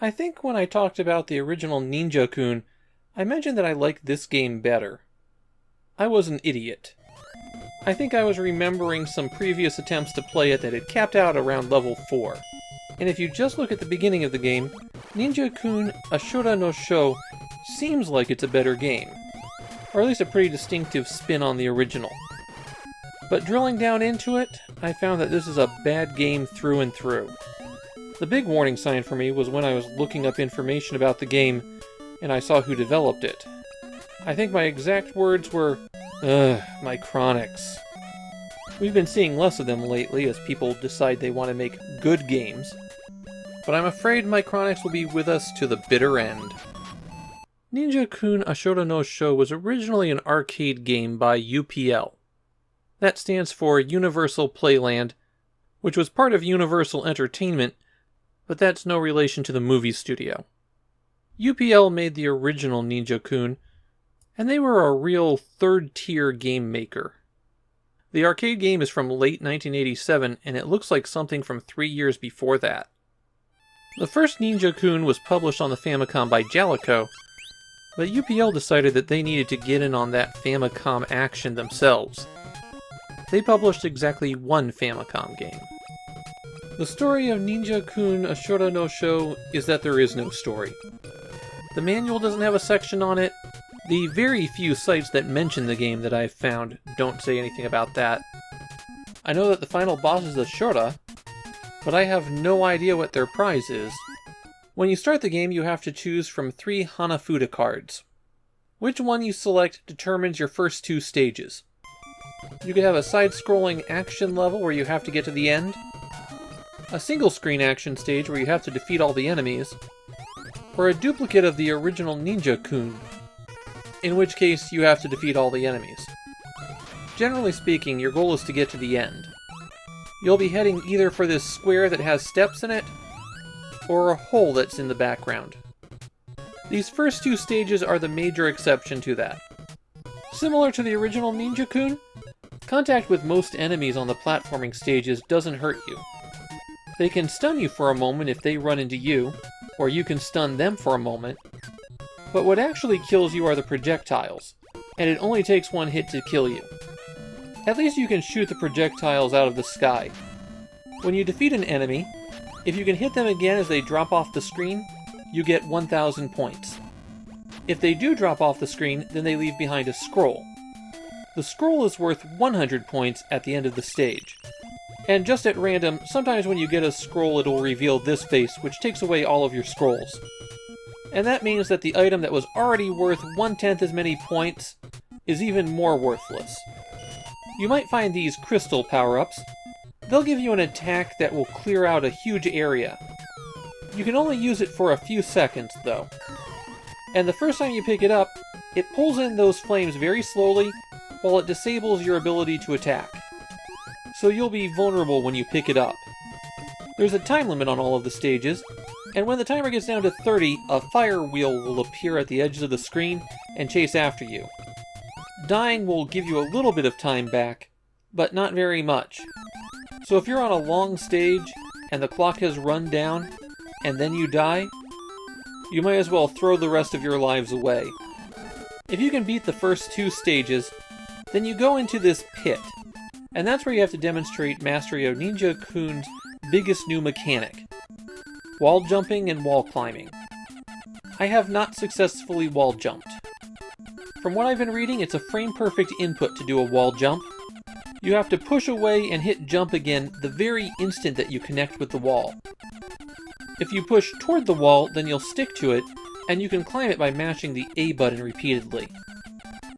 I think when I talked about the original Ninja Kun, I mentioned that I liked this game better. I was an idiot. I think I was remembering some previous attempts to play it that had capped out around level 4. And if you just look at the beginning of the game, Ninja Kun Ashura no Shou seems like it's a better game. Or at least a pretty distinctive spin on the original. But drilling down into it, I found that this is a bad game through and through. The big warning sign for me was when I was looking up information about the game, and I saw who developed it. I think my exact words were, "Ugh, Micronix." We've been seeing less of them lately as people decide they want to make good games. But I'm afraid Micronix will be with us to the bitter end. Ninja Kun Ashura no Shou was originally an arcade game by UPL. That stands for Universal Playland, which was part of Universal Entertainment, but that's no relation to the movie studio. UPL made the original Ninja Kun, and they were a real third-tier game maker. The arcade game is from late 1987, and it looks like something from 3 years before that. The first Ninja Kun was published on the Famicom by Jaleco, but UPL decided that they needed to get in on that Famicom action themselves. They published exactly one Famicom game. The story of Ninja Kun Ashura no Shou is that there is no story. The manual doesn't have a section on it. The very few sites that mention the game that I've found don't say anything about that. I know that the final boss is Ashura, but I have no idea what their prize is. When you start the game, you have to choose from 3 Hanafuda cards. Which one you select determines your first 2 stages. You could have a side-scrolling action level where you have to get to the end, a single-screen action stage where you have to defeat all the enemies, or a duplicate of the original Ninja Kun, in which case you have to defeat all the enemies. Generally speaking, your goal is to get to the end. You'll be heading either for this square that has steps in it, or a hole that's in the background. These first 2 stages are the major exception to that. Similar to the original Ninja Kun, contact with most enemies on the platforming stages doesn't hurt you. They can stun you for a moment if they run into you, or you can stun them for a moment, but what actually kills you are the projectiles, and it only takes 1 hit to kill you. At least you can shoot the projectiles out of the sky. When you defeat an enemy, if you can hit them again as they drop off the screen, you get 1,000 points. If they do drop off the screen, then they leave behind a scroll. The scroll is worth 100 points at the end of the stage. And just at random, sometimes when you get a scroll it'll reveal this face, which takes away all of your scrolls. And that means that the item that was already worth 1/10 as many points is even more worthless. You might find these crystal power-ups. They'll give you an attack that will clear out a huge area. You can only use it for a few seconds, though. And the first time you pick it up, it pulls in those flames very slowly, while it disables your ability to attack. So you'll be vulnerable when you pick it up. There's a time limit on all of the stages, and when the timer gets down to 30, a fire wheel will appear at the edges of the screen and chase after you. Dying will give you a little bit of time back, but not very much. So if you're on a long stage, and the clock has run down, and then you die, you might as well throw the rest of your lives away. If you can beat the first 2 stages, then you go into this pit, and that's where you have to demonstrate mastery of Ninja Kun's biggest new mechanic: wall jumping and wall climbing. I have not successfully wall jumped. From what I've been reading, it's a frame-perfect input to do a wall jump. You have to push away and hit jump again the very instant that you connect with the wall. If you push toward the wall, then you'll stick to it, and you can climb it by mashing the A button repeatedly.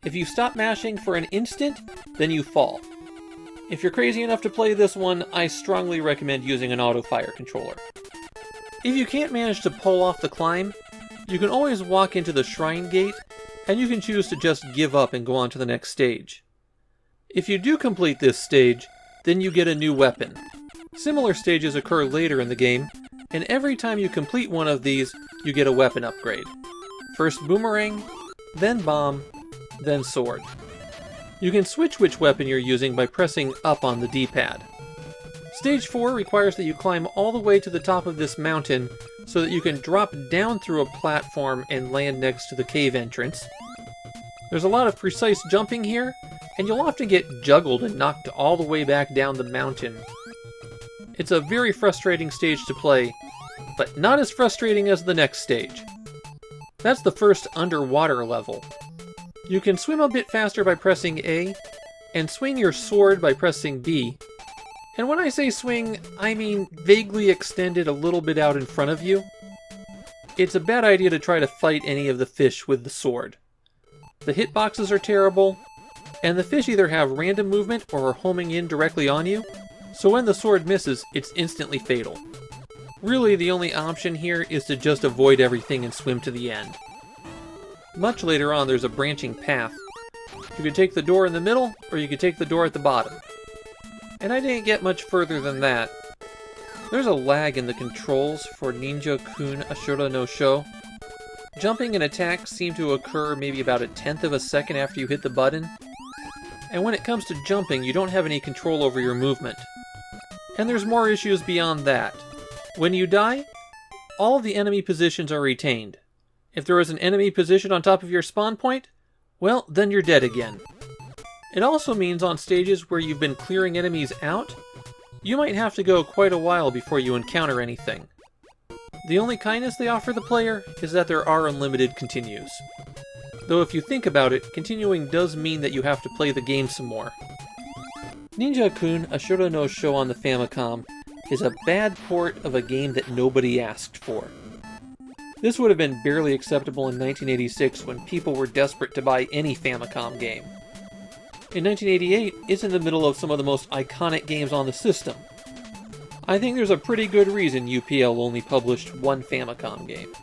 If you stop mashing for an instant, then you fall. If you're crazy enough to play this one, I strongly recommend using an auto-fire controller. If you can't manage to pull off the climb, you can always walk into the shrine gate, and you can choose to just give up and go on to the next stage. If you do complete this stage, then you get a new weapon. Similar stages occur later in the game, and every time you complete one of these, you get a weapon upgrade. First boomerang, then bomb, then sword. You can switch which weapon you're using by pressing up on the D-pad. Stage 4 requires that you climb all the way to the top of this mountain so that you can drop down through a platform and land next to the cave entrance. There's a lot of precise jumping here, and you'll often get juggled and knocked all the way back down the mountain. It's a very frustrating stage to play, but not as frustrating as the next stage. That's the first underwater level. You can swim a bit faster by pressing A, and swing your sword by pressing B. And when I say swing, I mean vaguely extend it a little bit out in front of you. It's a bad idea to try to fight any of the fish with the sword. The hitboxes are terrible, and the fish either have random movement or are homing in directly on you, so when the sword misses, it's instantly fatal. Really, the only option here is to just avoid everything and swim to the end. Much later on, there's a branching path. You could take the door in the middle, or you could take the door at the bottom. And I didn't get much further than that. There's a lag in the controls for Ninja Kun Ashura no Shou. Jumping and attacks seem to occur maybe about 1/10 of a second after you hit the button. And when it comes to jumping, you don't have any control over your movement. And there's more issues beyond that. When you die, all of the enemy positions are retained. If there is an enemy position on top of your spawn point, well, then you're dead again. It also means on stages where you've been clearing enemies out, you might have to go quite a while before you encounter anything. The only kindness they offer the player is that there are unlimited continues. Though if you think about it, continuing does mean that you have to play the game some more. Ninja Kun Ashura no Shou on the Famicom is a bad port of a game that nobody asked for. This would have been barely acceptable in 1986 when people were desperate to buy any Famicom game. In 1988, it's in the middle of some of the most iconic games on the system. I think there's a pretty good reason UPL only published one Famicom game.